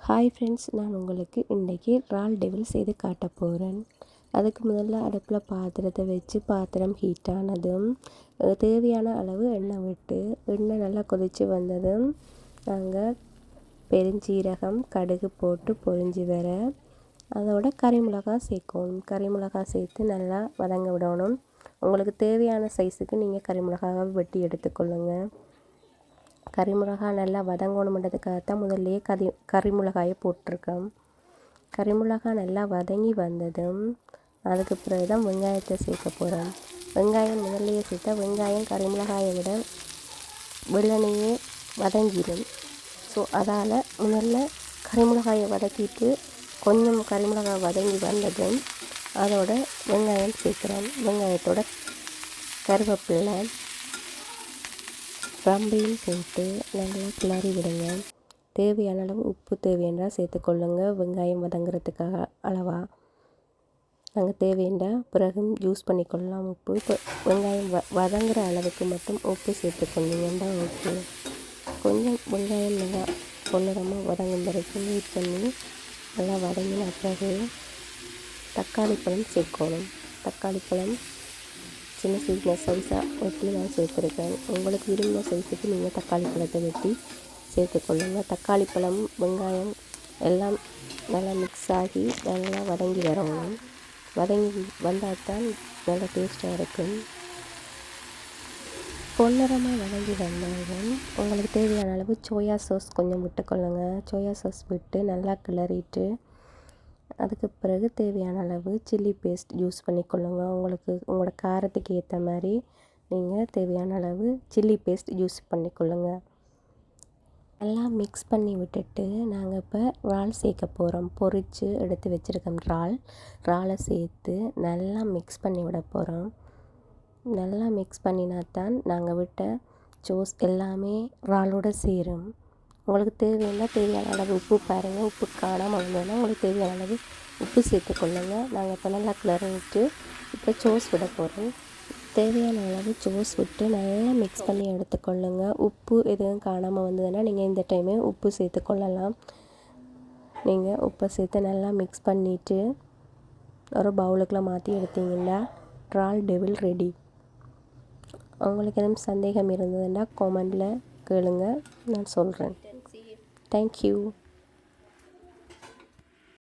Hi friends, நான் உங்களுக்கு இன்றைக்கி இறால் டெவில் செய்து காட்ட போகிறேன். அதுக்கு முதல்ல அடுப்பில் பாத்திரத்தை வச்சு பாத்திரம் ஹீட் ஆனதும் தேவையான அளவு எண்ணெய் விட்டு எண்ணெய் நல்லா கொதித்து வந்ததும் நாங்கள் பெருஞ்சீரகம் கடுகு போட்டு பொரிஞ்சு வர அதோட கறிமிளகாய் சேர்க்கணும். கறிமிளகாய் சேர்த்து நல்லா வதங்க விடணும். உங்களுக்கு தேவையான சைஸுக்கு நீங்கள் கறிமிளகாவை வெட்டி எடுத்துக்கொள்ளுங்கள். கறிமிளகாய் நல்லா வதங்கணுன்றதுக்காகத்தான் முதல்லையே கறிமிளகாயை போட்டிருக்கோம். கறிமிளகாய் நல்லா வதங்கி வந்ததும் அதுக்கு பிறகு தான் வெங்காயத்தை சேர்க்க போகிறோம். வெங்காயம் முதல்லையே சேர்த்தா வெங்காயம் கறிமிளகாயை விட வெள்ளனையே வதங்கிடும். ஸோ அதால் முதல்ல கறிமிளகாயை வதக்கிட்டு கொஞ்சம் கறிமிளகாய் வதங்கி வந்ததும் அதோட வெங்காயம் சேர்க்குறோம். வெங்காயத்தோட கருவேப்பிலை ரம்பையும் போட்டு நல்லா கிளறி விடுங்க. தேவையான அளவு உப்பு தேவையென்றால் சேர்த்துக்கொள்ளுங்க. வெங்காயம் வதங்குறதுக்காக அளவாக நாங்கள் தேவையென்றால் பிறகும் யூஸ் பண்ணிக்கொள்ளலாம். உப்பு இப்போ வெங்காயம் வதங்குற அளவுக்கு மட்டும் உப்பு சேர்த்துக்கொள்ளிங்கன்னா ஓகே. கொஞ்சம் வெங்காயம் நல்லா பொன்னிறமாக வதங்கும் வரைக்கும் வெயிட் பண்ணி நல்லா வதங்கின பிறகு தக்காளி பழம் சேர்க்கணும். தக்காளி பழம் சின்ன சின்ன சைஸாக வெட்டி நான் சேர்த்துருக்கேன். உங்களுக்கு விரும்பின சைஸுக்கு நீங்கள் தக்காளி பழத்தை வெட்டி சேர்த்துக்கொள்ளுங்கள். தக்காளி பழம் வெங்காயம் எல்லாம் நல்லா மிக்ஸ் ஆகி நல்லா வதங்கி வரணும். வதங்கி வந்தால் தான் நல்லா டேஸ்ட்டாக இருக்கும். பொன்னிறமாக வதங்கி வந்தாலும் உங்களுக்கு தேவையான அளவு சோயா சாஸ் கொஞ்சம் விட்டுக்கொள்ளுங்கள். சோயா சாஸ் விட்டு நல்லா கிளறிட்டு அதுக்கு பிறகு தேவையான அளவு சில்லி பேஸ்ட் யூஸ் பண்ணிக்கொள்ளுங்க. உங்களோட காரத்துக்கு ஏற்ற மாதிரி நீங்கள் தேவையான அளவு சில்லி பேஸ்ட் யூஸ் பண்ணிக்கொள்ளுங்க. நல்லா மிக்ஸ் பண்ணி விட்டுட்டு நாங்கள் இப்போ இறால் சேர்க்க போகிறோம். பொரித்து எடுத்து வச்சுருக்கோம் இறாலை சேர்த்து நல்லா மிக்ஸ் பண்ணி விட போகிறோம். நல்லா மிக்ஸ் பண்ணினா தான் நாங்கள் விட்ட சோஸ் எல்லாமே இறாலோடு சேரும். உங்களுக்கு தேவையான அளவு உப்பு பாருங்கள். உப்பு காணாமல் வந்ததுன்னா உங்களுக்கு தேவையான அளவு உப்பு சேர்த்துக்கொள்ளுங்க. நாங்கள் இப்போ நல்லா கிளறிட்டு இப்போ சோஸ் விட போகிறோம். தேவையான அளவு சோஸ் விட்டு நல்லா மிக்ஸ் பண்ணி எடுத்துக்கொள்ளுங்க. உப்பு எதுவும் காணாமல் வந்ததுன்னா நீங்கள் இந்த டைமே உப்பு சேர்த்துக்கொள்ளலாம். நீங்கள் உப்பை சேர்த்து நல்லா மிக்ஸ் பண்ணிவிட்டு ஒரு பவுலுக்குள்ளே மாற்றி எடுத்தீங்கன்னா இறால் டெவில் ரெடி. உங்களுக்கு எதுவும் சந்தேகம் இருந்ததுன்னா கமெண்டில் கேளுங்க, நான் சொல்கிறேன். Thank you.